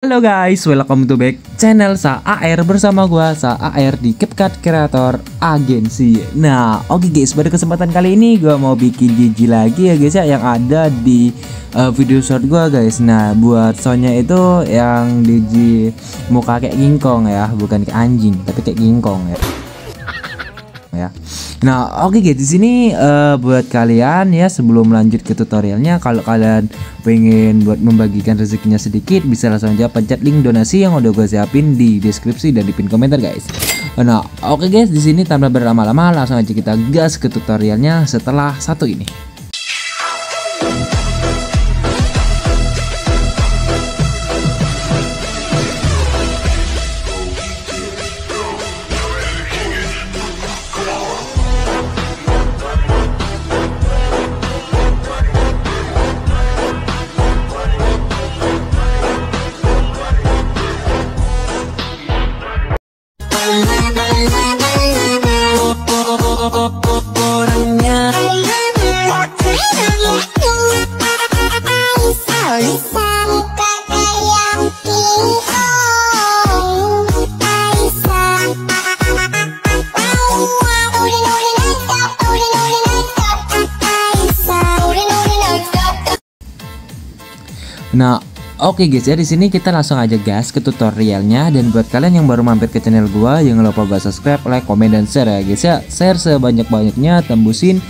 Halo guys, welcome to back channel Sa AR bersama gua Sa AR di CapCut Creator Agency. Nah, oke guys, pada kesempatan kali ini gua mau bikin GG lagi ya guys ya, yang ada di video short gua guys. Nah, buat soundnya itu yang GG muka kayak gingkong ya, bukan kayak anjing, tapi kayak gingkong ya. Nah, oke guys, di sini buat kalian ya, sebelum lanjut ke tutorialnya, kalau kalian pengen buat membagikan rezekinya sedikit, bisa langsung aja pencet link donasi yang udah gue siapin di deskripsi dan di pin komentar guys. Nah, oke guys, di sini tanpa berlama-lama langsung aja kita gas ke tutorialnya setelah satu ini. Nah, oke guys ya, di sini kita langsung aja gas ke tutorialnya. Dan buat kalian yang baru mampir ke channel gua, jangan lupa buat subscribe, like, komen, dan share ya guys ya. Share sebanyak-banyaknya, tembusin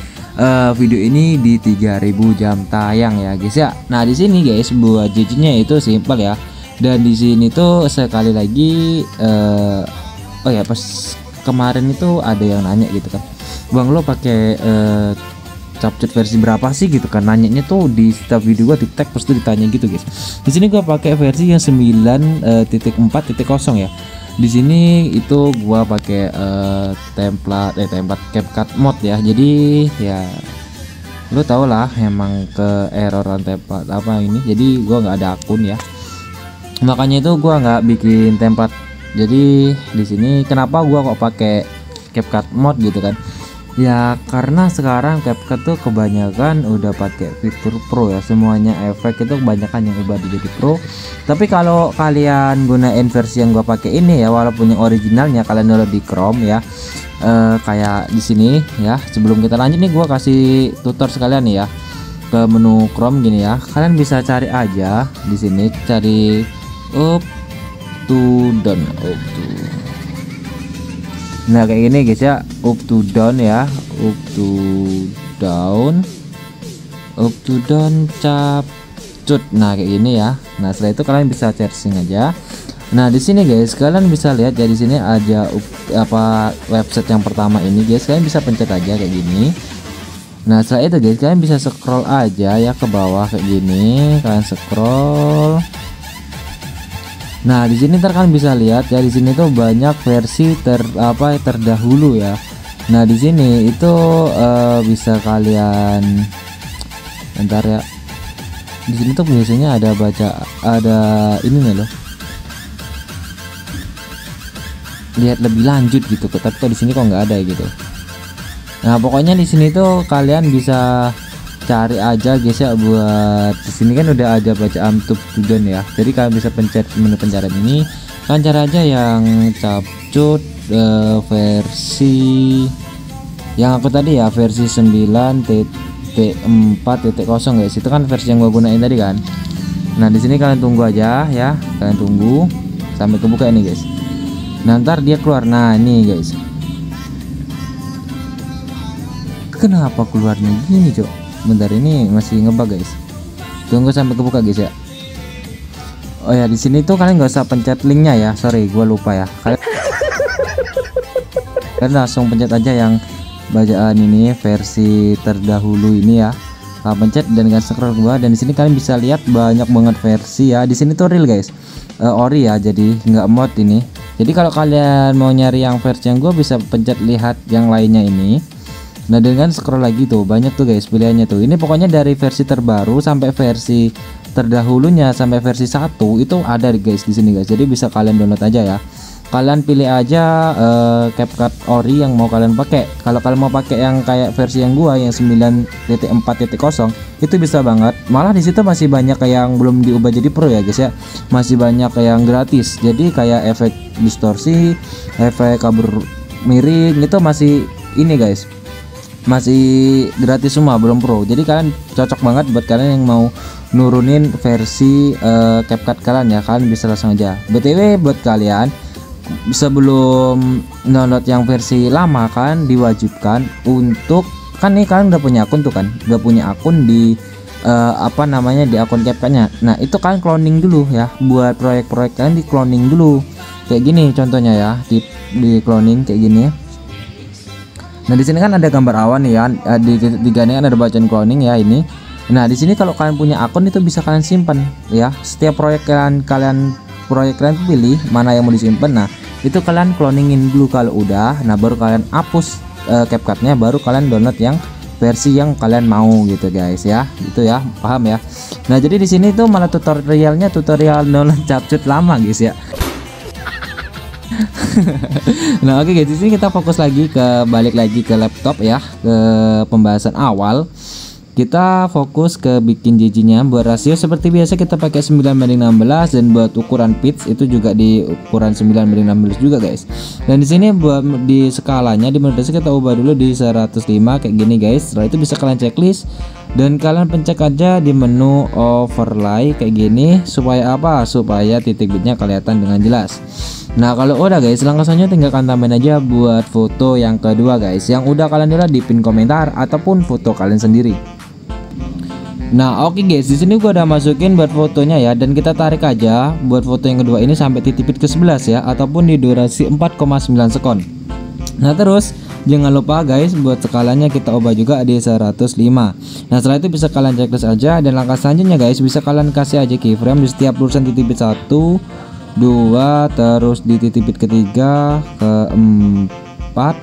video ini di 3000 jam tayang ya guys ya. Nah, di sini guys buat GG-nya itu simpel ya. Dan di sini tuh sekali lagi oh ya, pas kemarin itu ada yang nanya gitu kan, "Bang, lo pakai CapCut versi berapa sih?" gitu kan, nanyanya tuh di setiap video gua di tag terus tuh ditanya gitu guys. Di sini gua pakai versi yang 9.4.0 ya. Di sini itu gua pakai template CapCut mod ya. Jadi ya lo tau lah, emang ke erroran template apa ini. Jadi gua nggak ada akun ya, makanya itu gua nggak bikin template. Jadi di sini kenapa gua kok pakai CapCut mod gitu kan, ya karena sekarang CapCut tuh kebanyakan udah pakai fitur pro ya, semuanya efek itu kebanyakan yang udah jadi pro. Tapi kalau kalian gunain versi yang gua pakai ini ya, walaupun yang originalnya kalian download di Chrome ya, kayak di sini ya. Sebelum kita lanjut nih, gua kasih tutor sekalian nih ya, ke menu Chrome gini ya. Kalian bisa cari aja di sini, cari up to down, nah kayak gini guys ya, up to down ya, up to down CapCut. Nah kayak gini ya. Nah setelah itu kalian bisa searching aja. Nah di sini guys kalian bisa lihat ya, di sini ada website yang pertama ini guys, kalian bisa pencet aja kayak gini. Nah setelah itu guys kalian bisa scroll aja ya ke bawah kayak gini, kalian scroll. Nah di sini ntar kalian bisa lihat ya, di sini tuh banyak versi terdahulu ya. Nah di sini itu bisa kalian, bentar ya, di sini tuh biasanya ada ini nih loh, lihat lebih lanjut gitu, tapi kok di sini kok nggak ada gitu. Nah pokoknya di sini tuh kalian bisa cari aja guys ya. Buat di sini kan udah ada bacaan up to down ya, jadi kalian bisa pencet menu pencarian ini, kalian cari aja yang CapCut versi yang aku tadi ya, versi 9.4.0 guys. Itu kan versi yang gua gunain tadi kan. Nah di sini kalian tunggu aja ya, kalian tunggu sampai kebuka ini guys. Nah ntar dia keluar. Nah ini guys, kenapa keluarnya gini cok? Bentar, ini masih ngebug guys, tunggu sampai kebuka guys ya. Oh ya, di sini tuh kalian nggak usah pencet linknya ya, sorry gua lupa ya. Kalian langsung pencet aja yang bacaan ini versi terdahulu ini ya, kalian pencet dan kalian scroll ke bawah. Dan di sini kalian bisa lihat banyak banget versi ya. Di sini tuh real guys, ori ya, jadi nggak mod ini. Jadi kalau kalian mau nyari yang versi yang gua, bisa pencet lihat yang lainnya ini. Nah dengan scroll lagi tuh banyak tuh guys pilihannya tuh. Ini pokoknya dari versi terbaru sampai versi terdahulunya sampai versi 1 itu ada guys di sini guys. Jadi bisa kalian download aja ya. kalian pilih aja CapCut Ori yang mau kalian pakai. Kalau kalian mau pakai yang kayak versi yang gua yang 9.4.0 itu bisa banget. Malah di situ masih banyak yang belum diubah jadi pro ya guys ya. Masih banyak yang gratis. Jadi kayak efek distorsi, efek kabur miring itu masih ini guys. Masih gratis semua, belum pro. Jadi kalian cocok banget buat kalian yang mau nurunin versi CapCut kalian ya. Kalian bisa langsung aja. BTW buat kalian sebelum download yang versi lama kan diwajibkan untuk, kan nih kalian udah punya akun tuh kan, udah punya akun di apa namanya, di akun CapCutnya. Nah itu kalian cloning dulu ya, buat proyek-proyek kalian di cloning dulu kayak gini contohnya ya, di cloning kayak gini ya. Nah di sini kan ada gambar awan nih ya, di titik 3 ini kan ada bacaan cloning ya ini. Nah di sini kalau kalian punya akun itu bisa kalian simpan ya, setiap proyek kalian pilih mana yang mau disimpan. Nah itu kalian cloningin dulu, kalau udah nah baru kalian hapus CapCutnya, baru kalian download yang versi yang kalian mau gitu guys ya. Itu ya, paham ya. Nah jadi di sini tuh malah tutorial download CapCut lama guys ya. Nah oke guys, di sini kita fokus lagi balik lagi ke laptop ya, ke pembahasan awal. Kita fokus ke bikin JJ-nya. Buat rasio seperti biasa kita pakai 9:16, dan buat ukuran pitch itu juga di ukuran 9:16 juga guys. Dan di sini buat di skalanya, di mode kita ubah dulu di 105 kayak gini guys. Setelah itu bisa kalian checklist dan kalian pencet aja di menu overlay kayak gini, supaya apa? Supaya titik bitnya kelihatan dengan jelas. Nah kalau udah guys, langkah selanjutnya tinggal kalian tambahin aja buat foto yang kedua guys, yang udah kalian lihat di pin komentar ataupun foto kalian sendiri. Nah oke guys, di sini gua udah masukin buat fotonya ya, dan kita tarik aja buat foto yang kedua ini sampai titik bit ke 11 ya, ataupun di durasi 4,9 sekon. Nah terus jangan lupa guys, buat skalanya kita ubah juga di 105. Nah setelah itu bisa kalian checklist aja, dan langkah selanjutnya guys bisa kalian kasih aja keyframe di setiap lulusan titik bit 1, 2, terus di titik bit ketiga, keempat,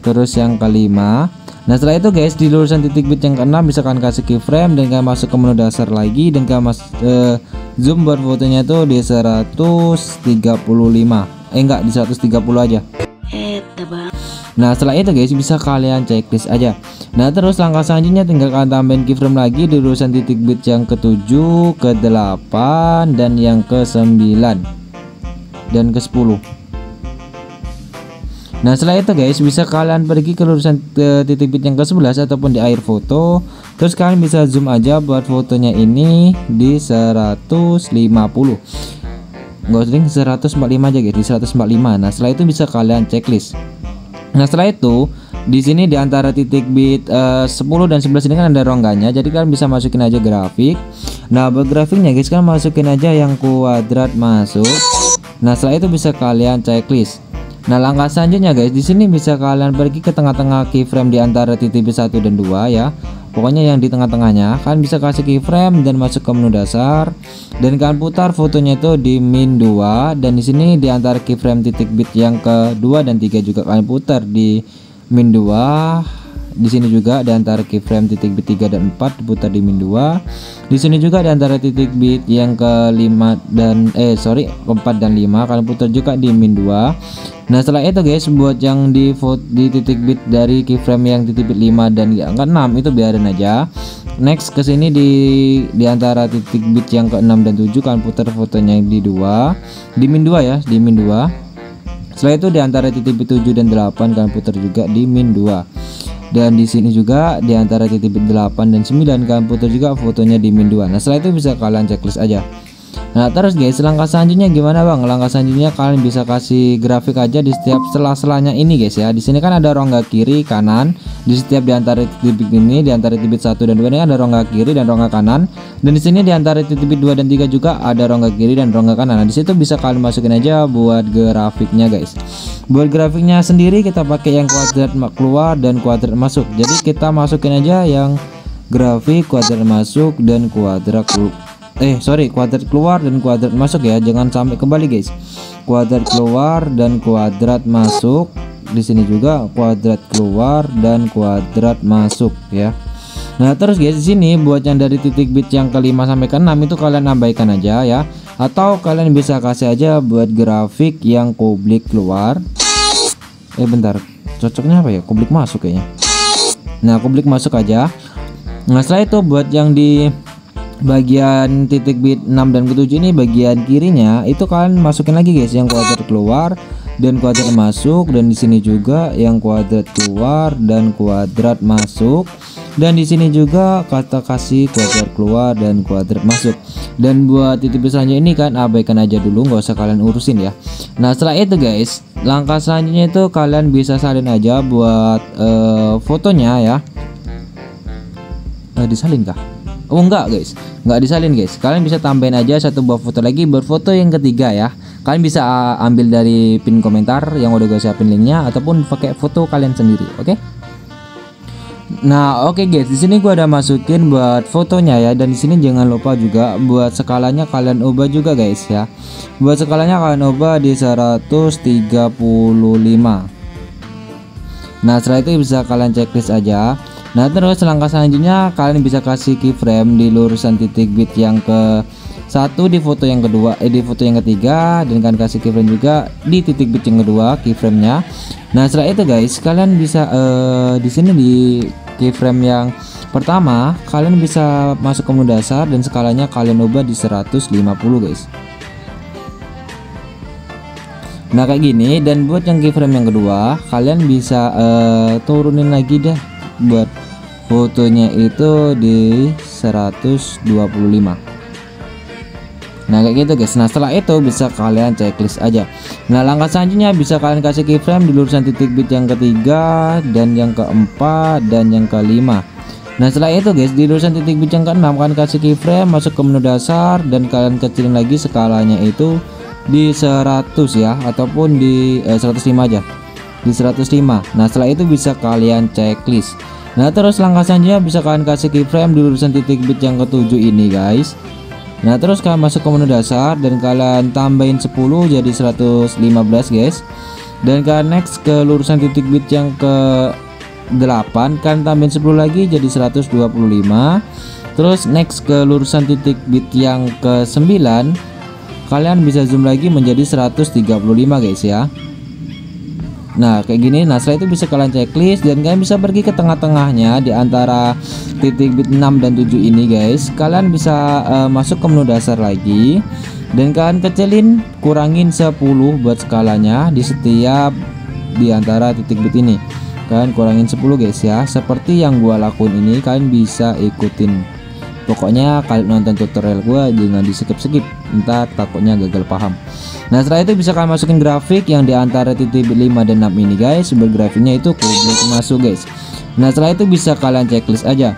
terus yang kelima. Nah setelah itu guys, di lulusan titik bit yang keenam bisa kalian kasih keyframe, dan kalian masuk ke menu dasar lagi, dan kalian zoom buat fotonya itu di 135. Enggak, di 130 aja. Nah setelah itu guys bisa kalian checklist aja. Nah terus langkah selanjutnya tinggal kalian tambahin keyframe lagi di lulusan titik bit yang ke-7, ke-8, dan yang ke-9 dan ke-10. Nah setelah itu guys bisa kalian pergi ke lulusan titik bit yang ke-11 ataupun di akhir foto. Terus kalian bisa zoom aja buat fotonya ini di 150. Nggak usah 145 aja guys, di 145. Nah setelah itu bisa kalian checklist. Nah setelah itu di sini di antara titik bit 10 dan 11 ini kan ada rongganya, jadi kalian bisa masukin aja grafik. Nah buat grafiknya guys kan masukin aja yang kuadrat masuk. Nah setelah itu bisa kalian checklist. Nah langkah selanjutnya guys, di sini bisa kalian pergi ke tengah-tengah keyframe di antara titik bit 1 dan 2 ya. Pokoknya yang di tengah-tengahnya kalian bisa kasih keyframe dan masuk ke menu dasar, dan kalian putar fotonya itu di min 2, dan di sini di antara keyframe titik bit yang ke-2 dan 3 juga kalian putar di min 2. Di sini juga di antara keyframe titik bit 3 dan 4 diputar di min 2. Di sini juga di antara titik bit yang ke-5 dan ke-4 dan 5 kalian putar juga di min 2. Nah setelah itu guys, buat yang di titik bit dari keyframe yang titik bit 5 dan yang ke-6 itu biarin aja. Next ke sini di antara titik bit yang ke-6 dan 7 kalian putar fotonya di min 2 ya, di min 2. Setelah itu di antara titik bit 7 dan 8 kalian putar juga di min 2. Dan di sini juga di antara titik bit 8 dan 9 kalian putar juga fotonya di min 2. Nah setelah itu bisa kalian checklist aja. Nah terus guys, langkah selanjutnya gimana bang? Langkah selanjutnya kalian bisa kasih grafik aja di setiap sela-selanya ini guys ya. Di sini kan ada rongga kiri kanan. Di setiap di antara titik ini, di antara titik bit 1 dan 2 ini ada rongga kiri dan rongga kanan. Dan di sini di antara titik bit 2 dan 3 juga ada rongga kiri dan rongga kanan. Nah di situ bisa kalian masukin aja buat grafiknya guys. Buat grafiknya sendiri kita pakai yang kuadrat keluar dan kuadrat masuk. Jadi kita masukin aja yang grafik kuadrat masuk dan kuadrat kuadrat keluar dan kuadrat masuk ya, jangan sampai kembali guys. Kuadrat keluar dan kuadrat masuk. Di sini juga kuadrat keluar dan kuadrat masuk ya. Nah terus guys, di sini buat yang dari titik bit yang ke-5 sampai ke-6 itu kalian abaikan aja ya, atau kalian bisa kasih aja buat grafik yang kublik keluar. Bentar, cocoknya apa ya, kublik masuk kayaknya. Nah kublik masuk aja. Nah setelah itu buat yang di bagian titik bit 6 dan ke-7 ini, bagian kirinya itu kalian masukin lagi guys yang kuadrat keluar dan kuadrat masuk, dan di sini juga yang kuadrat keluar dan kuadrat masuk, dan di sini juga kata kasih kuadrat keluar dan kuadrat masuk. Dan buat titik bit selanjutnya ini kan abaikan aja dulu, nggak usah kalian urusin ya. Nah setelah itu guys, langkah selanjutnya itu kalian bisa salin aja buat fotonya ya. Disalin kah? Oh enggak guys, nggak disalin guys. Kalian bisa tambahin aja satu buah foto lagi buat foto yang ketiga ya. Kalian bisa ambil dari pin komentar yang udah gue siapin linknya, ataupun pakai foto kalian sendiri, oke? Nah oke guys, di sini gua ada masukin buat fotonya ya, dan di sini jangan lupa juga buat skalanya kalian ubah juga guys ya. Buat skalanya kalian ubah di 135. Nah setelah itu bisa kalian checklist aja. Nah terus langkah selanjutnya kalian bisa kasih keyframe di lurusan titik bit yang ke 1 di foto yang kedua, di foto yang ketiga, dan kalian kasih keyframe juga di titik bit yang kedua keyframe-nya. Nah setelah itu guys, kalian bisa di sini di keyframe yang pertama kalian bisa masuk ke menu dasar dan skalanya kalian ubah di 150 guys. Nah kayak gini. Dan buat yang keyframe yang kedua kalian bisa turunin lagi dah buat fotonya itu di 125. Nah kayak gitu guys. Nah setelah itu bisa kalian checklist aja. Nah langkah selanjutnya bisa kalian kasih keyframe di lurusan titik bit yang ketiga dan yang keempat dan yang kelima. Nah setelah itu guys, di lurusan titik bit yang ke-6 kalian kasih keyframe, masuk ke menu dasar, dan kalian kecilin lagi skalanya itu di 100 ya, ataupun di 105 aja, di 105. Nah setelah itu bisa kalian checklist. Nah terus langkah selanjutnya bisa kalian kasih keyframe di lurusan titik bit yang ke-7 ini guys. Nah terus kalian masuk ke menu dasar dan kalian tambahin 10 jadi 115 guys. Dan kalian next ke lurusan titik bit yang ke 8, kalian tambahin 10 lagi jadi 125. Terus next ke lurusan titik bit yang ke 9, kalian bisa zoom lagi menjadi 135 guys ya. Nah kayak gini. Nah setelah itu bisa kalian checklist dan kalian bisa pergi ke tengah-tengahnya di antara titik bit 6 dan 7 ini guys. Kalian bisa masuk ke menu dasar lagi dan kalian kecilin, kurangin 10 buat skalanya di setiap di antara titik bit ini. Kalian kurangin 10 guys ya, seperti yang gua lakuin ini. Kalian bisa ikutin, pokoknya kalian nonton tutorial gua jangan di skip-skip, ntar takutnya gagal paham. Nah setelah itu bisa kalian masukin grafik yang di antara titik 5 dan 6 ini guys. Sumber grafiknya itu kublik masuk guys. Nah setelah itu bisa kalian checklist aja.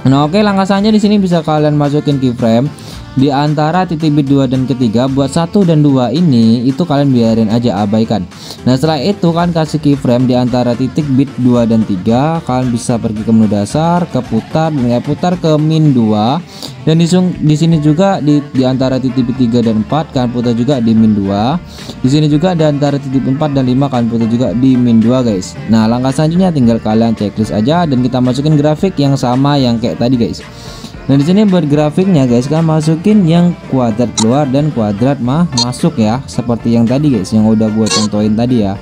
Nah oke, langkah selanjutnya di sini bisa kalian masukin keyframe di antara titik bit 2 dan ketiga. Buat 1 dan 2 ini itu kalian biarin aja, abaikan. Nah setelah itu kalian kasih keyframe di antara titik bit 2 dan 3. Kalian bisa pergi ke menu dasar, ke putar, dan putar ke min 2. Dan di sini juga di antara titik bit 3 dan 4 kalian putar juga di min 2. Di sini juga di antara titik 4 dan 5 kalian putar juga di min 2 guys. Nah langkah selanjutnya tinggal kalian checklist aja dan kita masukin grafik yang sama yang kayak tadi guys. Nah di sini buat grafiknya guys, kalian masukin yang kuadrat keluar dan kuadrat masuk ya, seperti yang tadi guys, yang udah buat contohin tadi ya.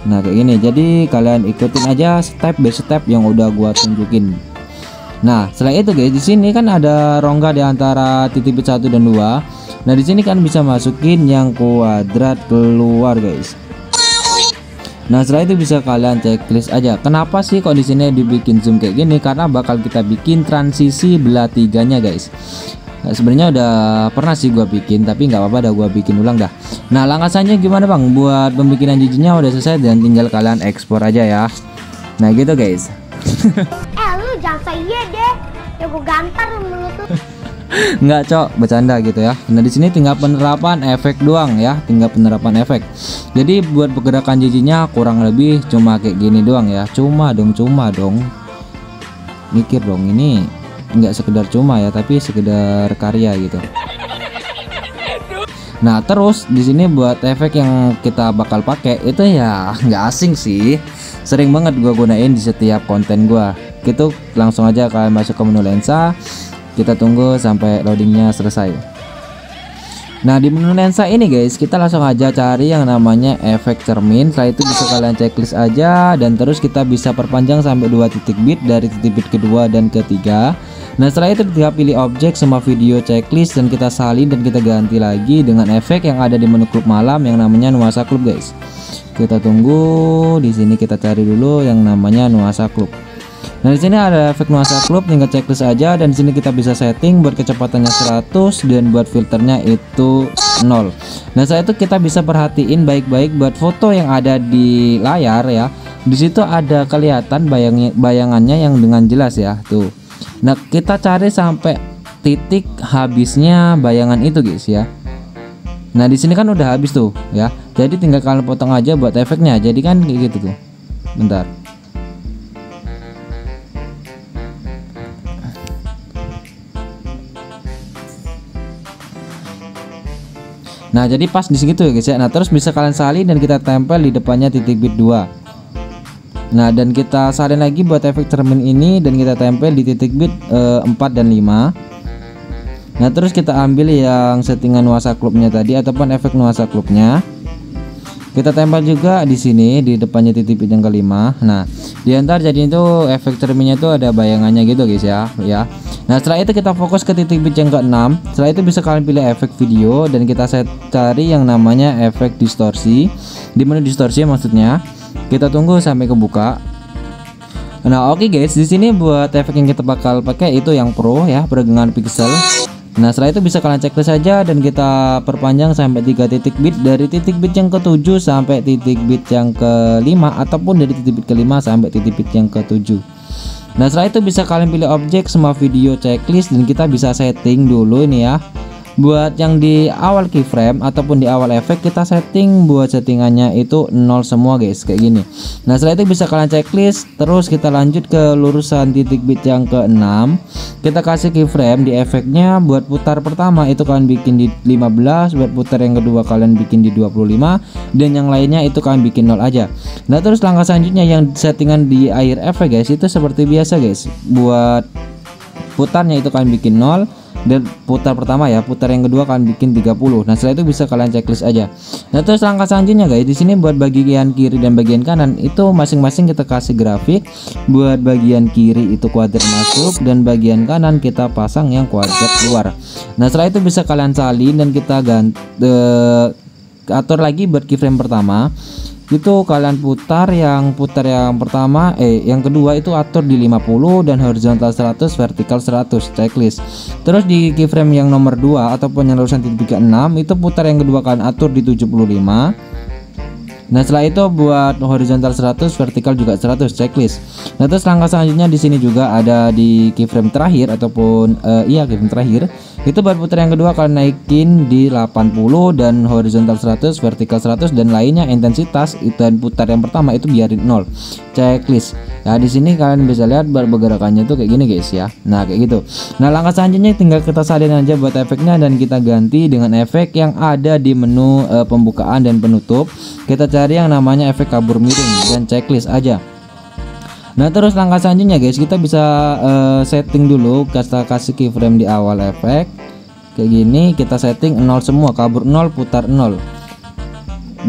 Nah kayak gini. Jadi kalian ikutin aja step by step yang udah gua tunjukin. Nah setelah itu guys, di sini kan ada rongga di antara titik bit 1 dan 2. Nah di sini kan bisa masukin yang kuadrat keluar guys. Nah setelah itu bisa kalian checklist aja. Kenapa sih kok di sini dibikin zoom kayak gini? Karena bakal kita bikin transisi belah tiganya guys. Nah, sebenarnya udah pernah sih gua bikin, tapi nggak apa-apa, dah gua bikin ulang dah. Nah langkah selanjutnya gimana bang? Buat pembikinan jijinya udah selesai dan tinggal kalian ekspor aja ya. Nah gitu guys. Lu jangan saya deh, ya gue gampar menurut lu. Nggak cok, bercanda gitu ya. Nah di sini tinggal penerapan efek doang ya, tinggal penerapan efek. Jadi buat pergerakan jijinya kurang lebih cuma kayak gini doang ya. Cuma dong mikir dong, ini nggak sekedar cuma ya, tapi sekedar karya gitu. Nah terus di sini buat efek yang kita bakal pakai itu ya nggak asing sih, sering banget gua gunain di setiap konten gua. Gitu langsung aja kalian masuk ke menu lensa, kita tunggu sampai loadingnya selesai. Nah di menu lensa ini guys, kita langsung aja cari yang namanya efek cermin. Setelah itu bisa kalian checklist aja, dan terus kita bisa perpanjang sampai 2 titik bit dari titik bit kedua dan ketiga. Nah setelah itu kita pilih objek semua video checklist dan kita salin dan kita ganti lagi dengan efek yang ada di menu klub malam yang namanya nuansa klub guys. Kita tunggu, di sini kita cari dulu yang namanya nuansa klub. Nah di sini ada efek nuansa klub, tinggal checklist aja, dan di sini kita bisa setting buat kecepatannya 100 dan buat filternya itu 0. Nah saat itu kita bisa perhatiin baik-baik buat foto yang ada di layar ya. Di situ ada kelihatan bayangannya yang dengan jelas ya tuh. Nah kita cari sampai titik habisnya bayangan itu guys ya. Nah di sini kan udah habis tuh ya. Jadi tinggal kalian potong aja buat efeknya. Jadi kan kayak gitu tuh. Bentar. Nah jadi pas di situ ya guys ya. Nah terus bisa kalian salin dan kita tempel di depannya titik bit 2. Nah dan kita salin lagi buat efek cermin ini dan kita tempel di titik bit 4 dan 5. Nah terus kita ambil yang settingan nuansa klubnya tadi ataupun efek nuansa klubnya, kita tempel juga di sini di depannya titik bit yang kelima. Nah diantar jadi itu efek cerminnya itu ada bayangannya gitu guys ya. Nah setelah itu kita fokus ke titik bit yang ke-6. Setelah itu bisa kalian pilih efek video dan kita cari yang namanya efek distorsi. Di menu distorsi maksudnya. Kita tunggu sampai kebuka. Nah oke guys, di sini buat efek yang kita bakal pakai itu yang pro ya, peregangan pixel. Nah setelah itu bisa kalian checklist saja dan kita perpanjang sampai 3 titik bit dari titik bit yang ke-7 sampai titik bit yang ke-5 ataupun dari titik bit ke-5 sampai titik bit yang ke-7. Nah setelah itu bisa kalian pilih objek semua video checklist dan kita bisa setting dulu ini ya. Buat yang di awal keyframe ataupun di awal efek kita setting buat settingannya itu 0 semua guys kayak gini. Nah setelah itu bisa kalian checklist, terus kita lanjut ke lurusan titik bit yang ke-6. Kita kasih keyframe di efeknya buat putar pertama itu kalian bikin di 15, buat putar yang kedua kalian bikin di 25, dan yang lainnya itu kalian bikin 0 aja. Nah terus langkah selanjutnya yang settingan di akhir efek guys itu seperti biasa guys. Buat putarnya itu kalian bikin 0 dan putar pertama ya, putar yang kedua kalian bikin 30. Nah setelah itu bisa kalian checklist aja. Nah terus langkah selanjutnya guys, di sini buat bagian kiri dan bagian kanan itu masing-masing kita kasih grafik. Buat bagian kiri itu kuadrat masuk dan bagian kanan kita pasang yang kuadrat keluar. Nah setelah itu bisa kalian salin dan kita atur lagi buat keyframe pertama. Itu kalian putar yang pertama yang kedua itu atur di 50 dan horizontal 100 vertikal 100 checklist. Terus di keyframe yang nomor 2 ataupun yang lurusan titik 6 itu putar yang kedua kalian atur di 75. Nah setelah itu buat horizontal 100 vertikal juga 100 checklist. Nah terus langkah selanjutnya di sini juga ada di keyframe terakhir ataupun keyframe terakhir itu buat putar yang kedua kalian naikin di 80 dan horizontal 100 vertikal 100 dan lainnya intensitas dan putar yang pertama itu biarin 0 checklist. Nah di sini kalian bisa lihat pergerakannya tuh kayak gini guys ya. Nah kayak gitu. Nah langkah selanjutnya tinggal kita salin aja buat efeknya dan kita ganti dengan efek yang ada di menu pembukaan dan penutup. Kita cari yang namanya efek kabur miring dan checklist aja. Nah terus langkah selanjutnya guys, kita bisa setting dulu, kita kasih keyframe di awal efek kayak gini, kita setting 0 semua, kabur 0, putar 0,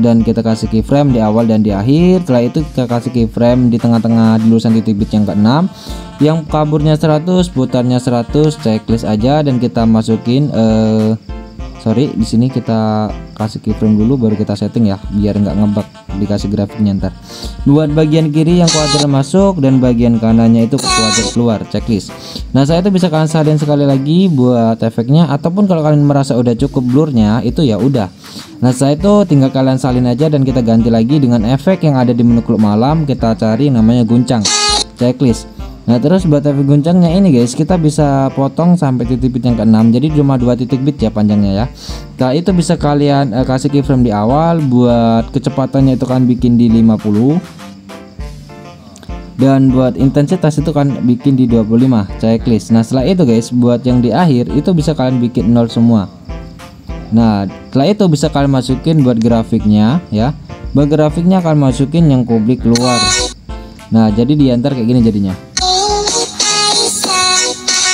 dan kita kasih keyframe di awal dan di akhir. Setelah itu kita kasih keyframe di tengah-tengah di lurusan titik bit yang ke-6 yang kaburnya 100, putarnya 100 checklist aja, dan kita masukin di sini kita kasih keyframe dulu baru kita setting ya, biar nggak ngebug dikasih grafiknya ntar. Buat bagian kiri yang kuadrat masuk dan bagian kanannya itu kuadrat keluar checklist. Nah saya itu bisa kalian salin sekali lagi buat efeknya, ataupun kalau kalian merasa udah cukup blurnya itu ya udah. Nah saya itu tinggal kalian salin aja dan kita ganti lagi dengan efek yang ada di menu klub malam. Kita cari yang namanya guncang checklist. Nah terus buat efek guncangnya ini guys, kita bisa potong sampai titik bit yang ke-6, jadi cuma 2 titik bit ya panjangnya ya. Nah itu bisa kalian kasih keyframe di awal. Buat kecepatannya itu kan bikin di 50 dan buat intensitas itu kan bikin di 25 checklist. Nah setelah itu guys, buat yang di akhir itu bisa kalian bikin 0 semua. Nah setelah itu bisa kalian masukin buat grafiknya ya. Buat grafiknya kalian masukin yang publik keluar. Nah jadi diantar kayak gini jadinya.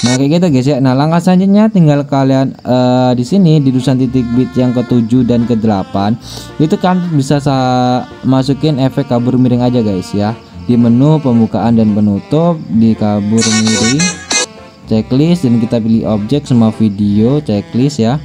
Nah kayak gitu guys ya. Nah langkah selanjutnya tinggal kalian di sini di tulisan titik bit yang ke-7 dan ke-8 itu kan bisa masukin efek kabur miring aja guys ya. Di menu pembukaan dan penutup di kabur miring checklist, dan kita pilih objek semua video checklist ya,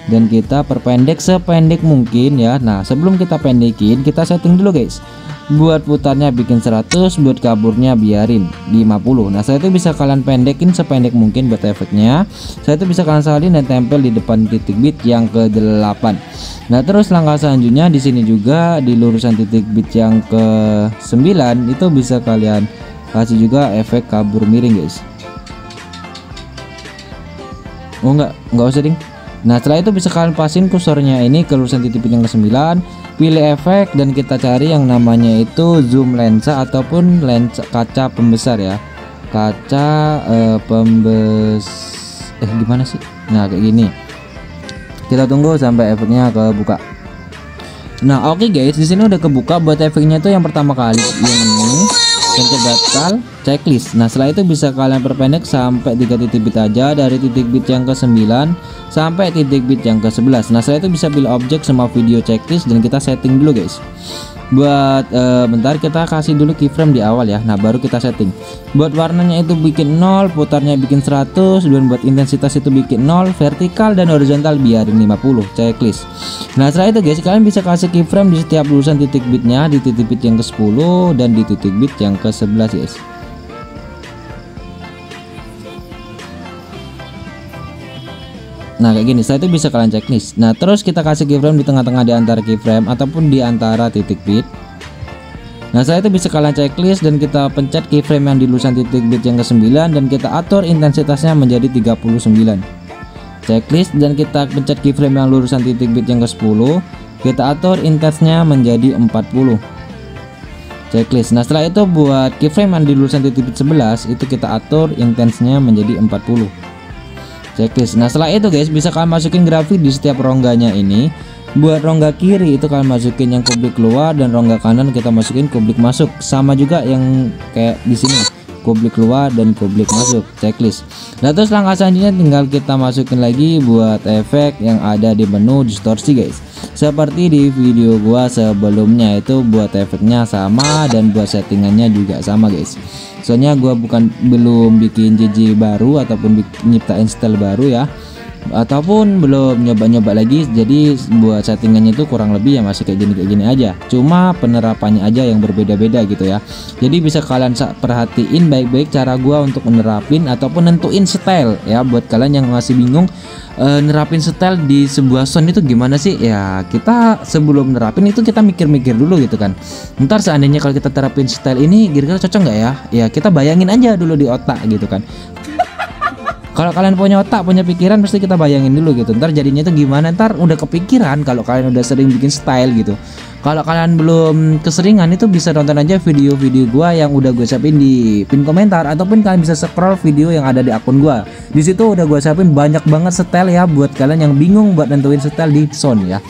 dan kita perpendek sependek mungkin ya. Nah sebelum kita pendekin kita setting dulu guys. Buat putarnya bikin 100, buat kaburnya biarin 50. Nah saya itu bisa kalian pendekin sependek mungkin buat efeknya. Saya itu bisa kalian salin dan tempel di depan titik bit yang ke-8. Nah terus langkah selanjutnya di sini juga di lurusan titik bit yang ke-9 itu bisa kalian kasih juga efek kabur miring guys. Oh enggak usah ding. Nah setelah itu bisa kalian pasin kursornya ini ke lurusan titik bit yang ke-9, pilih efek dan kita cari yang namanya itu zoom lensa ataupun lensa kaca pembesar ya. Kaca gimana sih? Nah kayak gini. Kita tunggu sampai efeknya kebuka. Nah oke guys, di sini udah kebuka. Buat efeknya itu yang pertama kali yang ini pencet batal checklist. Nah setelah itu bisa kalian perpendek sampai 3 titik bit aja, dari titik bit yang ke-9 sampai titik bit yang ke-11. Nah setelah itu bisa pilih objek semua video checklist dan kita setting dulu guys. Buat bentar kita kasih dulu keyframe di awal ya. Nah baru kita setting. Buat warnanya itu bikin 0, putarnya bikin 100, dan buat intensitas itu bikin 0, vertikal dan horizontal biarin 50 checklist. Nah setelah itu guys kalian bisa kasih keyframe di setiap lulusan titik bitnya, di titik bit yang ke-10 dan di titik bit yang ke-11 guys. Nah kayak gini, setelah itu bisa kalian checklist. Nah terus kita kasih keyframe di tengah-tengah di antara keyframe ataupun di antara titik bit. Nah setelah itu bisa kalian checklist dan kita pencet keyframe yang di lurusan titik bit yang ke-9 dan kita atur intensitasnya menjadi 39 checklist, dan kita pencet keyframe yang lurusan titik bit yang ke-10, kita atur intensnya menjadi 40 checklist. Nah setelah itu buat keyframe yang di lurusan titik bit 11 itu kita atur intensnya menjadi 40 checklist. Nah setelah itu guys bisa kalian masukin grafik di setiap rongganya ini. Buat rongga kiri itu kalian masukin yang publik keluar, dan rongga kanan kita masukin publik masuk. Sama juga yang kayak di sini, publik keluar dan publik masuk checklist. Nah terus langkah selanjutnya tinggal kita masukin lagi buat efek yang ada di menu distorsi guys. Seperti di video gua sebelumnya itu buat efeknya sama dan buat settingannya juga sama guys. Soalnya gua belum bikin JJ baru ataupun nyiptain style baru ya, ataupun belum nyoba-nyoba lagi, jadi buat settingannya itu kurang lebih ya masih kayak gini aja, cuma penerapannya aja yang berbeda-beda gitu ya. Jadi bisa kalian perhatiin baik-baik cara gua untuk menerapin ataupun nentuin style ya. Buat kalian yang masih bingung nerapin style di sebuah sound itu gimana sih ya, kita sebelum nerapin itu kita mikir-mikir dulu gitu kan. Ntar seandainya kalau kita terapin style ini kira-kira cocok nggak ya, ya kita bayangin aja dulu di otak gitu kan. Kalau kalian punya otak, punya pikiran, pasti kita bayangin dulu gitu. Ntar jadinya itu gimana, ntar udah kepikiran kalau kalian udah sering bikin style gitu. Kalau kalian belum keseringan itu bisa nonton aja video-video gua yang udah gue siapin di pin komentar, ataupun kalian bisa scroll video yang ada di akun gua. Di situ udah gue siapin banyak banget style ya buat kalian yang bingung buat nentuin style di sound ya.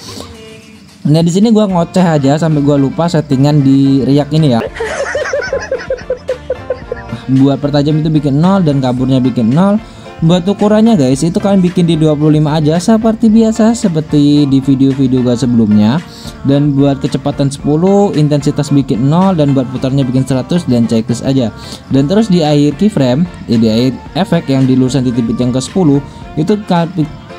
Nah di sini gua ngoceh aja sampai gua lupa settingan di React ini ya. Buat pertajam itu bikin 0 dan kaburnya bikin 0. Buat ukurannya guys itu kalian bikin di 25 aja seperti biasa, seperti di video-video gua sebelumnya. Dan buat kecepatan 10, intensitas bikin 0, dan buat putarnya bikin 100 dan checklist aja. Dan terus di akhir keyframe di akhir efek yang di lurusan titik bit yang ke-10 itu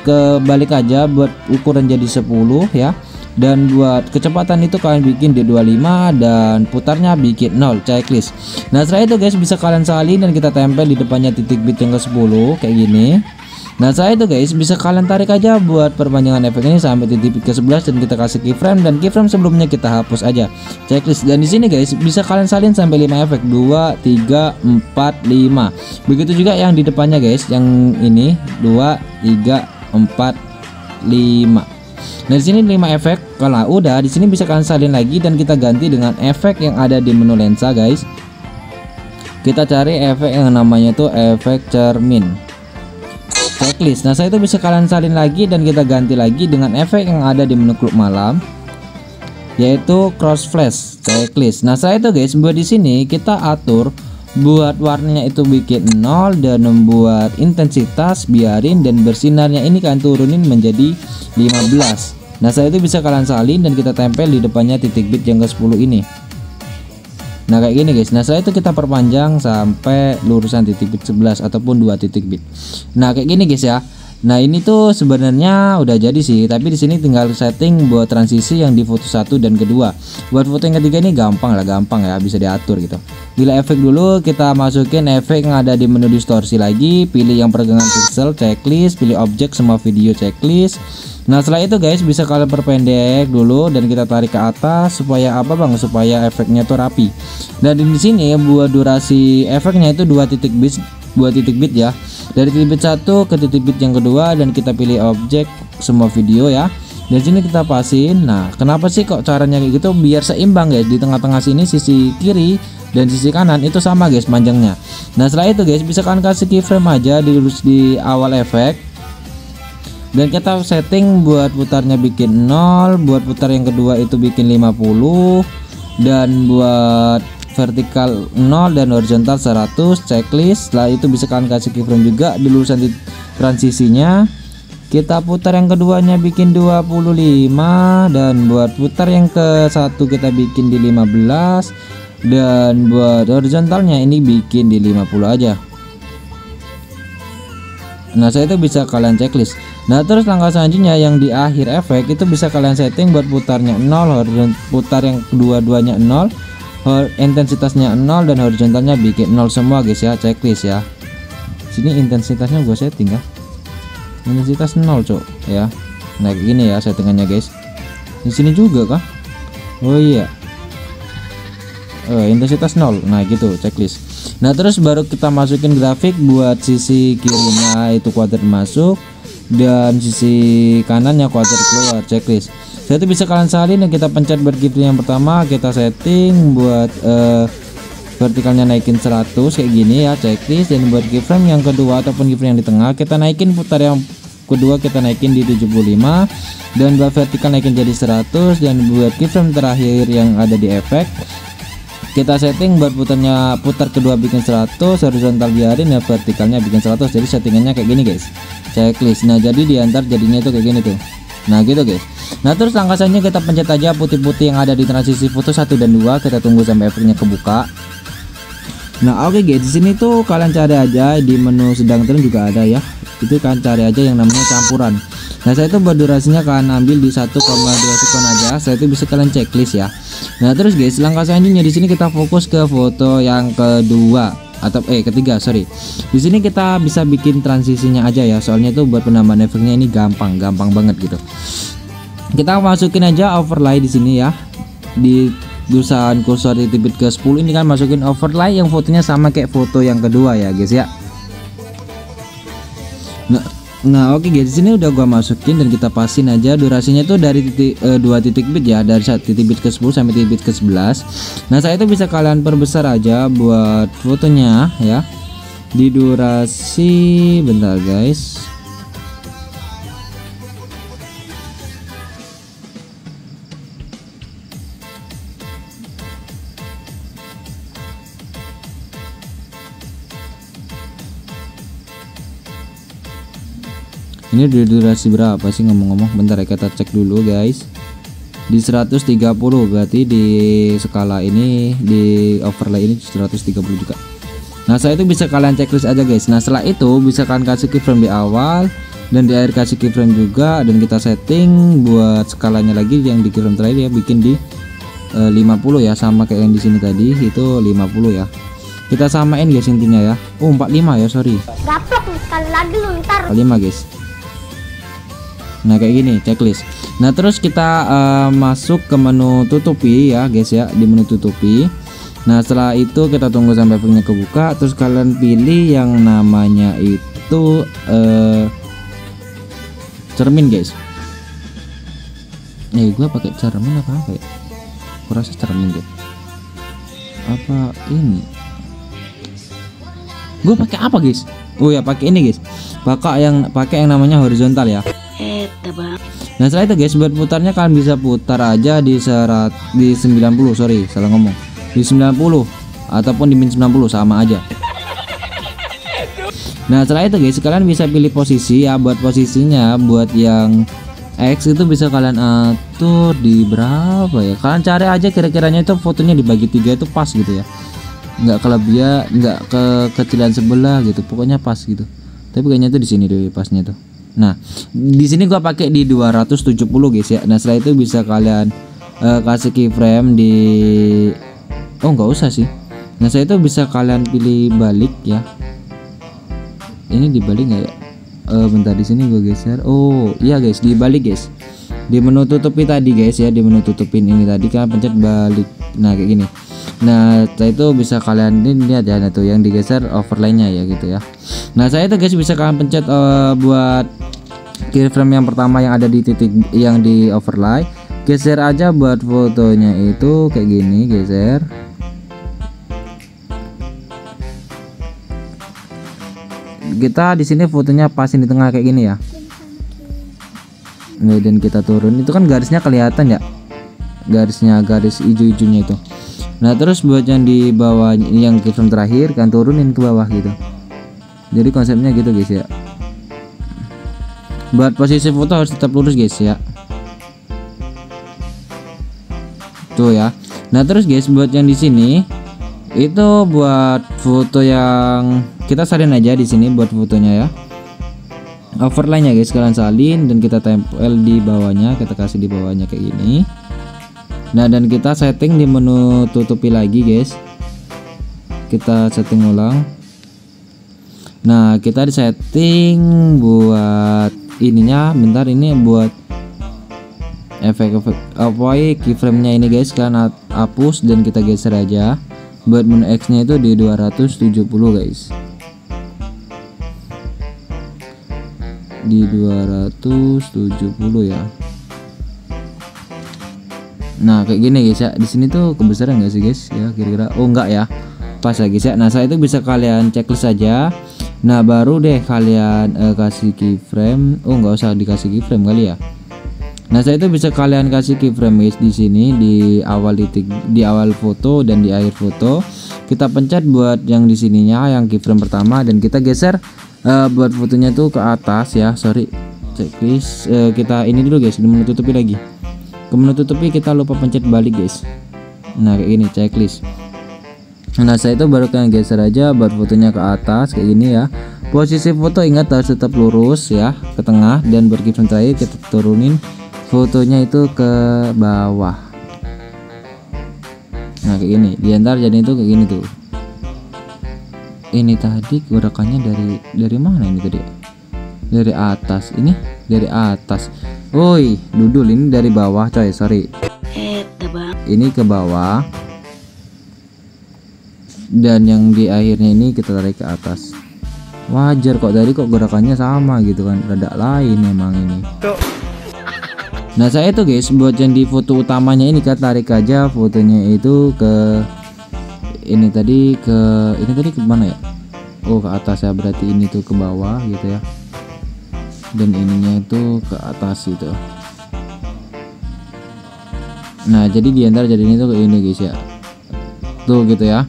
kebalik aja buat ukuran jadi 10 ya. Dan buat kecepatan itu kalian bikin di 25 dan putarnya bikin 0 checklist. Nah setelah itu guys bisa kalian salin dan kita tempel di depannya titik bit yang ke-10 kayak gini. Nah setelah itu guys bisa kalian tarik aja buat perpanjangan efek ini sampai titik bit ke-11 dan kita kasih keyframe, dan keyframe sebelumnya kita hapus aja checklist. Dan di sini guys bisa kalian salin sampai 5 efek, 2 3 4 5. Begitu juga yang di depannya guys, yang ini 2 3 4 5. Nah di sini 5 efek. Kalau udah di sini bisa kalian salin lagi dan kita ganti dengan efek yang ada di menu lensa guys. Kita cari efek yang namanya tuh efek cermin. checklist. Nah setelah itu bisa kalian salin lagi dan kita ganti lagi dengan efek yang ada di menu klub malam, yaitu cross flash checklist. Nah setelah itu guys, buat di sini kita atur buat warnanya itu bikin 0 dan membuat intensitas biarin dan bersinarnya ini kalian turunin menjadi 15. Nah setelah itu bisa kalian salin dan kita tempel di depannya titik bit yang ke 10 ini. Nah kayak gini guys. Nah setelah itu kita perpanjang sampai lurusan titik bit 11 ataupun 2 titik bit. Nah kayak gini guys ya. Nah ini tuh sebenarnya udah jadi sih, tapi di sini tinggal setting buat transisi yang di foto 1 dan kedua. Buat foto yang ketiga ini gampang ya, bisa diatur gitu. Bila efek dulu, kita masukin efek yang ada di menu distorsi lagi, pilih yang peregangan pixel checklist, pilih objek semua video checklist. Nah setelah itu guys, bisa kalian perpendek dulu dan kita tarik ke atas supaya apa bang? Supaya efeknya tuh rapi. Dan di sini buat durasi efeknya itu 2 titik bit ya. Dari titik bit 1 ke titik bit yang kedua dan kita pilih objek semua video ya. Dan sini kita pasin. Nah, kenapa sih kok caranya kayak gitu? Biar seimbang guys. Di tengah-tengah sini sisi kiri dan sisi kanan itu sama guys panjangnya. Nah, setelah itu guys bisa kalian kasih keyframe aja di awal efek. Dan kita setting buat putarnya bikin 0, buat putar yang kedua itu bikin 50 dan buat vertikal 0 dan horizontal 100 checklist. Setelah itu bisa kalian kasih keyframe juga di lurusan di transisinya. Kita putar yang keduanya bikin 25 dan buat putar yang ke satu kita bikin di 15 dan buat horizontalnya ini bikin di 50 aja. Nah saya itu bisa kalian checklist. Nah terus langkah selanjutnya yang di akhir efek itu bisa kalian setting buat putarnya 0, putar yang kedua-duanya 0, intensitasnya 0 dan horizontalnya bikin 0 semua guys ya, checklist ya. Sini intensitasnya gue setting ya, intensitas 0 cok ya. Nah kayak gini ya settingannya guys. Di sini juga kah? Oh iya, intensitas 0. Nah gitu checklist. Nah terus baru kita masukin grafik buat sisi kirinya itu kuadrat masuk dan sisi kanannya kuadrat keluar, checklist. Saya itu bisa kalian salin dan kita pencet buat keyframe yang pertama, kita setting buat vertikalnya naikin 100 kayak gini ya, checklist. Dan buat keyframe yang kedua ataupun keyframe yang di tengah kita naikin, putar yang kedua kita naikin di 75 dan buat vertikal naikin jadi 100. Dan buat keyframe terakhir yang ada di efek kita setting buat putar kedua bikin 100, horizontal biarin ya, vertikalnya bikin 100. Jadi settingannya kayak gini guys, checklist. Nah jadi diantar jadinya itu kayak gini tuh. Nah gitu guys. Nah terus langkah selanjutnya kita pencet aja putih-putih yang ada di transisi foto 1 dan 2, kita tunggu sampai efeknya kebuka. Nah oke guys, di sini tuh kalian cari aja di menu sedang tren juga ada ya. Itu kalian cari aja yang namanya campuran. Nah saya itu buat durasinya kalian ambil di 1,2 sekon aja. Saya itu bisa kalian checklist ya. Nah terus guys, langkah selanjutnya di sini kita fokus ke foto yang kedua atau ketiga, sorry. Di sini kita bisa bikin transisinya aja ya. Soalnya itu buat penambahan efeknya ini gampang banget gitu. Kita masukin aja overlay di sini ya. Di tulisan kursor titik bit ke 10 ini kan masukin overlay yang fotonya sama kayak foto yang kedua ya guys ya. Nah oke guys, di sini udah gua masukin dan kita pasin aja durasinya tuh dari 2 titik bit ya, dari 1 titik bit ke 10 sampai titik bit ke 11. Nah saya itu bisa kalian perbesar aja buat fotonya ya. Di durasi bentar guys. Ini durasi berapa sih ngomong-ngomong, bentar ya kita cek dulu guys. Di 130 berarti di skala ini, di overlay ini 130 juga. Nah saya itu bisa kalian checklist aja guys. Nah setelah itu bisa kalian kasih keyframe di awal dan di akhir kasih keyframe juga, dan kita setting buat skalanya lagi yang di keyframe terakhir ya, bikin di 50 ya, sama kayak yang di sini tadi itu 50 ya. Kita samain guys intinya ya. Oh 45 ya, sorry. Gaplok sekali lagi lu ntar. 45 guys. Nah kayak gini checklist. Nah terus kita masuk ke menu tutupi ya guys ya, di menu tutupi. Nah setelah itu kita tunggu sampai efeknya kebuka. Terus kalian pilih yang namanya itu cermin guys. Gua pakai cermin apa ya? Gua rasa cermin deh. Apa ini? Gua pakai apa guys? Oh ya, pakai ini guys, pakai yang namanya horizontal ya. Nah setelah itu guys, buat putarnya kalian bisa putar aja di 90, sorry salah ngomong, di 90 ataupun di min 90 sama aja. Nah setelah itu guys, kalian bisa pilih posisi ya. Buat posisinya, buat yang X itu bisa kalian atur di berapa ya, kalian cari aja kira-kiranya itu fotonya dibagi 3 itu pas gitu ya, nggak kelebihan, nggak kekecilan sebelah gitu, pokoknya pas gitu. Tapi kayaknya itu di sini deh pasnya tuh. Nah di sini gua pakai di 270 guys ya. Nah setelah itu bisa kalian kasih keyframe di, oh nggak usah sih. Nah saya itu bisa kalian pilih balik ya. Ini dibalik nggak ya? Bentar, di sini gue geser. Oh iya guys, dibalik guys. Di menu tutupi tadi guys ya, di menu tutupin ini tadi kan pencet balik. Nah kayak gini. Nah setelah itu bisa kalian lihat ya, tuh yang digeser overlay-nya ya gitu ya. Nah saya itu guys bisa kalian pencet buat keyframe yang pertama yang ada di titik yang di overlay, geser aja buat fotonya itu kayak gini, geser. Kita di sini fotonya pasin di tengah kayak gini ya. Nah, dan kita turun, itu kan garisnya kelihatan ya, garis hijau-hijaunya itu. Nah terus buat yang di bawah, yang keyframe terakhir kan turunin ke bawah gitu. Jadi konsepnya gitu guys ya. Buat posisi foto harus tetap lurus guys ya. Tuh ya. Nah terus guys, buat yang di sini itu buat foto yang kita salin aja di sini buat fotonya ya. Overlay-nya guys kalian salin dan kita tempel di bawahnya, kita kasih di bawahnya kayak gini. Nah dan kita setting di menu tutupi lagi guys. Kita setting ulang. Nah kita di setting buat ininya, bentar, ini buat efek-efek apa keyframe-nya ini guys, kalian hapus dan kita geser aja. Buat menu X nya itu di 270 guys, di 270 ya. Nah kayak gini guys ya. Di sini tuh kebesaran nggak sih guys ya kira-kira? Oh enggak ya, pas ya guys ya. Nah saya itu bisa kalian checklist aja. Nah baru deh kalian kasih keyframe. Oh nggak usah dikasih keyframe kali ya. Nah saya itu bisa kalian kasih keyframe guys di sini, di awal titik, di awal foto dan di akhir foto. Kita pencet buat yang di sininya, yang keyframe pertama, dan kita geser buat fotonya tuh ke atas ya. Sorry, checklist. Kita ini dulu guys, menu tutupi lagi. Ke menu tutupi kita lupa pencet balik guys. Nah kayak gini checklist. Nah saya itu baru kalian geser aja buat fotonya ke atas kayak gini ya. Posisi foto ingat harus tetap lurus ya, ke tengah, dan buat keyframe terakhir kita turunin fotonya itu ke bawah. Nah kayak gini, diantar jadi itu kayak gini tuh. Ini tadi gerakannya dari mana ini tadi? Dari atas, ini dari atas. Woi, dudul ini dari bawah coy, sorry. Ini ke bawah. Dan yang di akhirnya ini kita tarik ke atas. Wajar kok, tadi kok gerakannya sama gitu kan, rada lain emang ini. Nah saya itu guys buat yang di foto utamanya ini kita tarik aja fotonya itu ke ini tadi, ke mana ya? Oh ke atas ya, berarti ini tuh ke bawah gitu ya, dan ininya itu ke atas gitu. Nah jadi diantar jadi ini tuh ke ini guys ya, tuh gitu ya.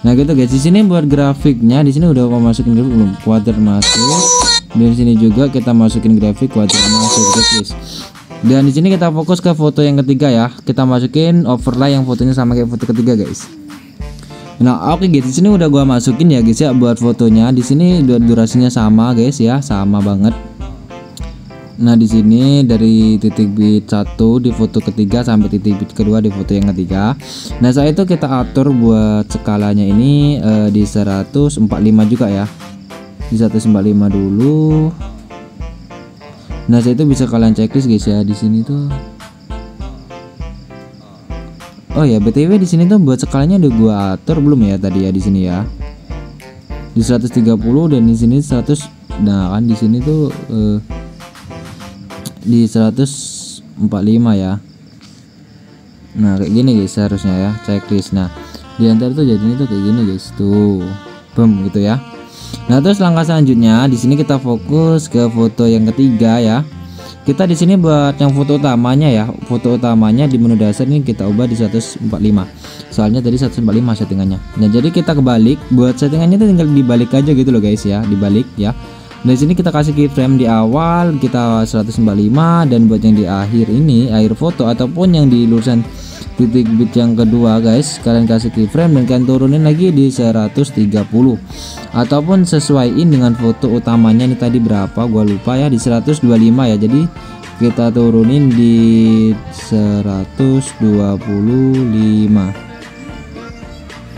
Nah gitu guys, di sini buat grafiknya, di sini udah mau masukin grafik belum? Kuadrat masuk. Dan di sini juga kita masukin grafik kuadrat masuk guys. Dan di sini kita fokus ke foto yang ketiga ya. Kita masukin overlay yang fotonya sama kayak foto ketiga guys. Nah oke guys, di sini udah gua masukin ya guys ya buat fotonya. Di sini durasinya sama guys ya, sama banget. Nah di sini dari titik bit 1 di foto ketiga sampai titik bit kedua di foto yang ketiga. Nah saya itu kita atur buat skalanya ini di 145 juga ya, di 145 dulu. Nah saya itu bisa kalian checklist guys ya di sini tuh. Oh ya btw di sini tuh buat skalanya udah gua atur belum ya tadi ya di sini ya, di 130 dan di sini 100. Nah kan di sini tuh di 145 ya. Nah kayak gini guys harusnya ya checklist. Nah di antara tuh jadinya tuh kayak gini guys tuh. boom gitu ya. Nah terus langkah selanjutnya di sini kita fokus ke foto yang ketiga ya. Kita di sini buat yang foto utamanya ya. Foto utamanya di menu dasar ini kita ubah di 145. Soalnya tadi 145 settingannya. Nah jadi kita kebalik, buat settingannya itu tinggal dibalik aja gitu loh guys ya, dibalik ya. Nah di sini kita kasih keyframe di awal kita 145, dan buat yang di akhir ini akhir foto ataupun yang di lurusan titik bit yang kedua guys, kalian kasih keyframe dan kalian turunin lagi di 130 ataupun sesuaiin dengan foto utamanya ini tadi berapa gua lupa ya, di 125 ya. Jadi kita turunin di 125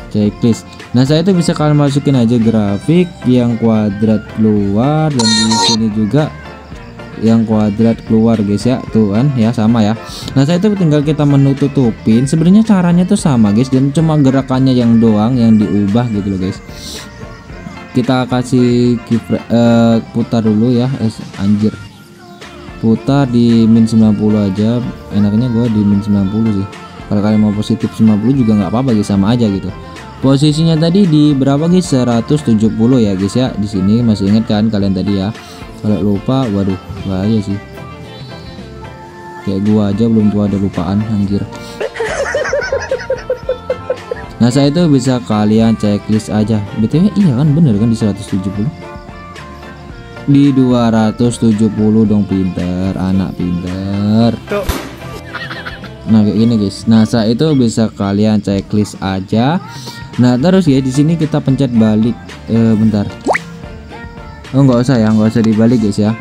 checklist. Nah saya itu bisa kalian masukin aja grafik yang kuadrat keluar, dan di sini juga yang kuadrat keluar guys ya, tuh kan ya sama ya. Nah saya itu tinggal kita menutupin, sebenarnya caranya tuh sama guys, dan cuma gerakannya yang doang yang diubah gitu loh guys. Kita kasih putar dulu ya, anjir, putar di min 90 aja, enaknya gua di min 90 sih. Kalau kalian mau positif 50 juga nggak apa-apa guys, sama aja gitu. Posisinya tadi di berapa guys? 170 ya guys ya. Di sini masih ingat kan kalian tadi ya? Kalau lupa, waduh bahaya sih. Kayak gua aja belum tua ada lupaan anjir. Nah saya itu bisa kalian checklist aja. BTW iya kan bener kan di 170. Di 270 dong, pinter, anak pinter. Nah kayak gini guys. Nah saya itu bisa kalian checklist aja. Nah terus ya di sini kita pencet balik, bentar. Oh nggak usah ya, nggak usah dibalik guys ya.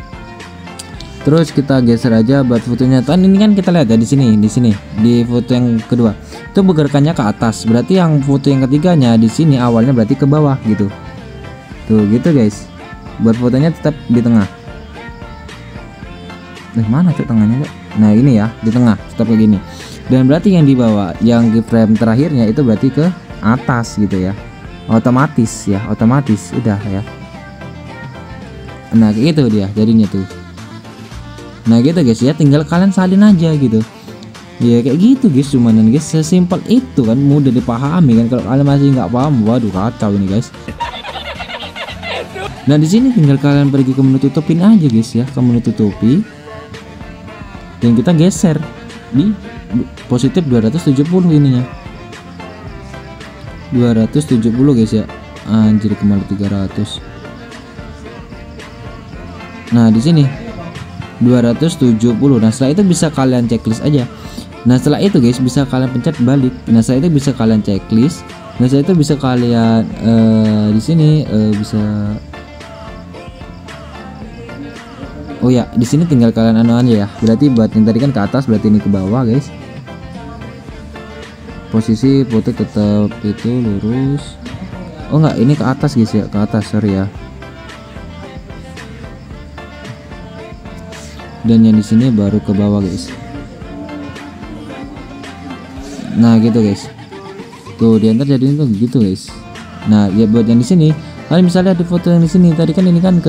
Terus kita geser aja buat fotonya. Kan ini kan kita lihat ya di sini di foto yang kedua itu bergerakannya ke atas, berarti yang foto yang ketiganya di sini awalnya berarti ke bawah gitu. Tuh gitu guys. Buat fotonya tetap di tengah. Mana tuh tengahnya Cok? Nah ini ya di tengah tetap kayak gini. Dan berarti yang di bawah yang keyframe terakhirnya itu berarti ke atas gitu ya, otomatis ya, otomatis udah ya. Nah kayak gitu dia jadinya tuh. Nah gitu guys ya, tinggal kalian salin aja gitu ya, kayak gitu guys. Cuman guys sesimpel itu kan, mudah dipahami kan. Kalau kalian masih nggak paham, waduh kacau ini guys. Nah di sini tinggal kalian pergi ke menu tutupin aja guys ya, ke menu tutupi, dan kita geser di positif 270 ininya, 270 guys ya, anjir kembali 300. Nah di sini 270. Nah setelah itu bisa kalian checklist aja. Nah setelah itu guys bisa kalian pencet balik. Nah setelah itu bisa kalian checklist. Nah setelah itu bisa kalian di sini bisa, oh ya di sini tinggal kalian anu aja ya. Berarti buat yang tadi kan ke atas, berarti ini ke bawah guys. Posisi foto tetap itu lurus. Oh enggak, ini ke atas guys ya, ke atas, sorry ya. Dan yang di sini baru ke bawah guys. Nah gitu guys. Tuh di antar jadi itu gitu guys. Nah ya buat yang di sini, kalian misalnya di foto yang di sini tadi kan ini kan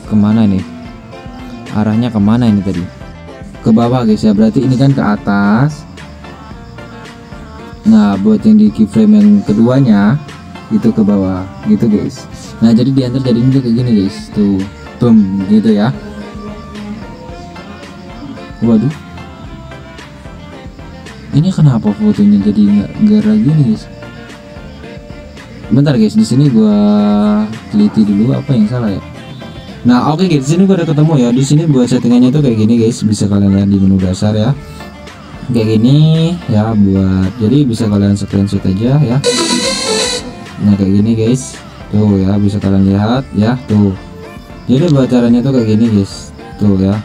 kemana nih? Arahnya kemana ini tadi? Ke bawah guys ya, berarti ini kan ke atas. Nah buat yang di keyframe yang keduanya itu ke bawah gitu guys. Nah jadi di antar jadi ini kayak gini guys. Tuh boom gitu ya. Waduh, ini kenapa fotonya jadi nggak gara gini guys? Bentar guys, di sini gua teliti dulu apa yang salah ya. Nah oke guys, di sini gua udah ketemu ya. Di sini buat settingannya tuh kayak gini guys, bisa kalian lihat di menu dasar ya, kayak gini ya. Buat jadi bisa kalian screenshot aja ya. Nah kayak gini guys, tuh ya bisa kalian lihat ya tuh. Jadi buat caranya tuh kayak gini guys, tuh ya.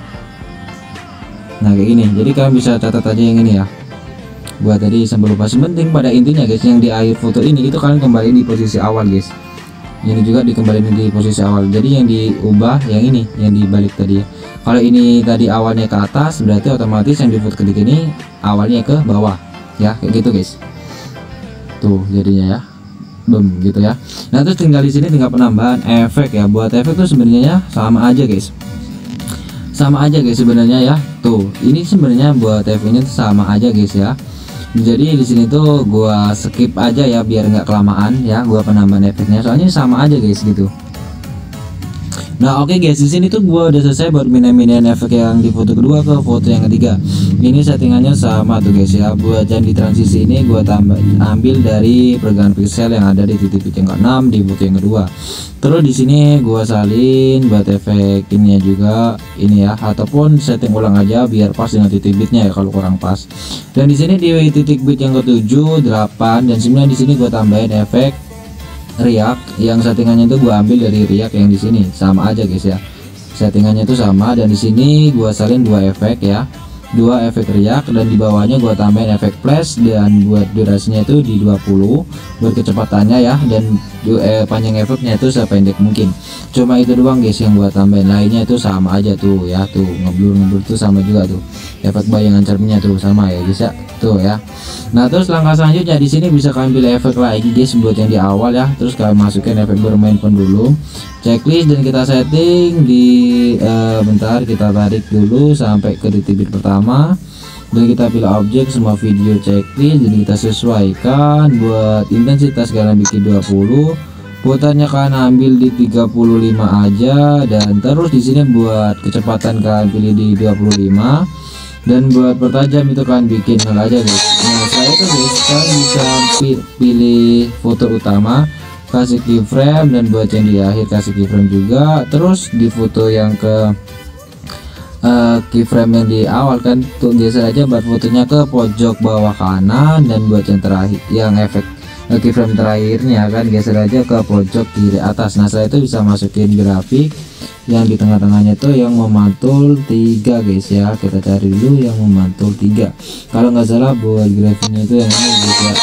Nah kayak gini, jadi kalian bisa catat aja yang ini ya. Buat tadi sampai lupa, sementing pada intinya guys, yang di akhir foto ini itu kalian kembali di posisi awal guys. Ini juga dikembalikan di posisi awal. Jadi yang diubah yang ini, yang dibalik tadi ya. Kalau ini tadi awalnya ke atas, berarti otomatis yang di foto ketiga ini awalnya ke bawah ya, kayak gitu guys. Tuh jadinya ya, boom gitu ya. Nah terus tinggal di sini tinggal penambahan efek ya. Buat efek tuh sebenarnya sama aja guys, sama aja guys sebenarnya ya. Tuh ini sebenarnya buat efeknya tuh sama aja guys ya. Jadi di sini tuh gua skip aja ya biar nggak kelamaan ya gua penambahan efeknya, soalnya sama aja guys gitu. Nah oke guys, di sini tuh gua udah selesai buat pindahin efek yang di foto kedua ke foto yang ketiga. Ini settingannya sama tuh guys ya. Buat yang di transisi ini gua ambil dari pergangan pixel yang ada di titik yang ke-6 di foto yang kedua. Terus di sini gua salin buat efek ini juga ini ya, ataupun setting ulang aja biar pas dengan titik bitnya ya kalau kurang pas. Dan di sini di titik bit yang ke-7, 8 dan 9 di sini gua tambahin efek riak yang settingannya itu gua ambil dari riak yang di sini, sama aja guys ya. Settingannya itu sama, dan di sini gua salin dua efek ya. Dua efek riak, dan di bawahnya gua tambahin efek flash, dan buat durasinya itu di 20 buat kecepatannya ya, dan panjang efeknya itu sependek mungkin. Cuma itu doang guys yang gua tambahin, lainnya itu sama aja tuh ya. Tuh ngeblur tuh sama juga tuh, efek bayangan cerminnya tuh sama ya guys ya, tuh ya. Nah terus langkah selanjutnya di sini bisa kalian pilih efek lagi guys buat yang di awal ya. Terus kalian masukin efek bermain pendulum, checklist, dan kita setting di bentar, kita tarik dulu sampai ke titik bit pertama, dan kita pilih objek semua video checklist, dan kita sesuaikan buat intensitas kalian bikin 20, putarnya kalian ambil di 35 aja, dan terus di sini buat kecepatan kalian pilih di 25, dan buat pertajam itu kalian bikin 0 aja guys. Nah setelah itu guys kalian bisa pilih foto utama, kasih keyframe, dan buat yang di akhir kasih keyframe juga. Terus di foto yang ke keyframe yang di awal kan tuh geser aja buat fotonya ke pojok bawah kanan, dan buat yang terakhir yang efek keyframe terakhirnya kan geser aja ke pojok kiri atas. Nah setelah itu bisa masukin grafik yang di tengah-tengahnya tuh yang memantul 3 guys ya. Kita cari dulu yang memantul 3, kalau nggak salah buat grafiknya itu yang ini guys ya.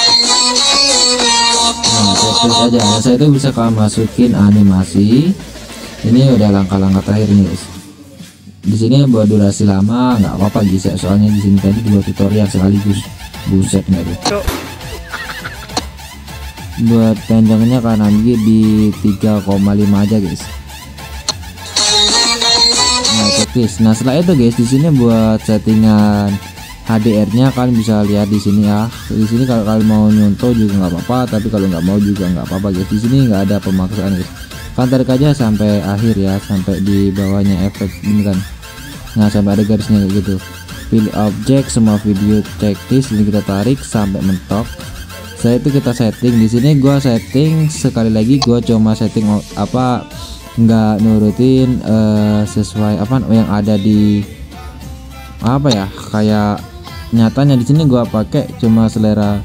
Nah checklist aja. Nah saya itu bisa kalian masukin animasi. Ini udah langkah-langkah terakhir nih guys. Di sini buat durasi lama nggak apa-apa guys ya, soalnya di sini tadi dua tutorial sekaligus. Buset nggak tuh. Buat panjangnya kalian ambil di 3,5 aja guys. Nah checklist. Nah setelah itu guys di sini buat settingan HDR-nya kalian bisa lihat di sini ya. Di sini kalau kalian mau nyontoh juga nggak apa-apa, tapi kalau nggak mau juga nggak apa-apa guys. Di sini nggak ada pemaksaan guys. Kalian tarik aja sampai akhir ya, sampai di bawahnya efek ini kan. Nah sampai ada garisnya kayak gitu. Pilih objek semua video checklist, ini kita tarik sampai mentok. Saya itu kita setting di sini. Gua setting sekali lagi, gua cuma setting apa nggak nurutin sesuai apa yang ada di apa ya, kayak nyatanya. Di sini gua pakai cuma selera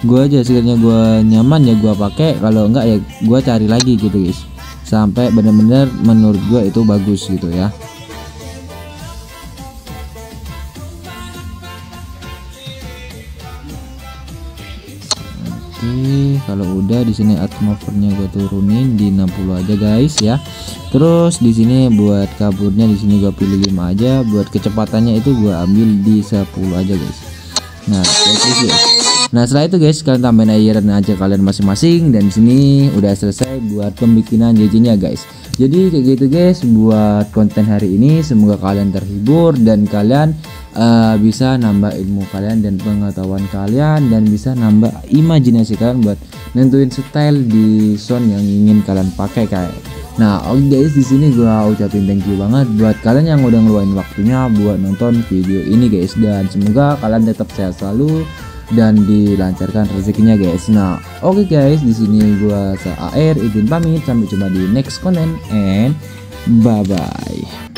gua aja, sekiranya gua nyaman ya gua pakai, kalau enggak ya gua cari lagi gitu guys, sampai bener-bener menurut gua itu bagus gitu ya. Oke, kalau udah di sini atmosfernya gue turunin di 60 aja guys ya. Terus di sini buat kaburnya di sini gue pilih 5 aja. Buat kecepatannya itu gue ambil di 10 aja guys. Nah, nah setelah itu guys kalian tambahin layering aja kalian masing-masing, dan di sini udah selesai buat pembikinan JJ-nya guys. Jadi kayak gitu guys buat konten hari ini. Semoga kalian terhibur dan kalian bisa nambah ilmu kalian dan pengetahuan kalian, dan bisa nambah imajinasi kalian buat nentuin style di sound yang ingin kalian pakai kayak. Nah oke guys, di sini gua ucapin thank you banget buat kalian yang udah ngeluarin waktunya buat nonton video ini guys, dan semoga kalian tetap sehat selalu dan dilancarkan rezekinya guys. Nah oke guys, di sini gua Sa Air izin pamit, sampai jumpa di next konten and bye bye.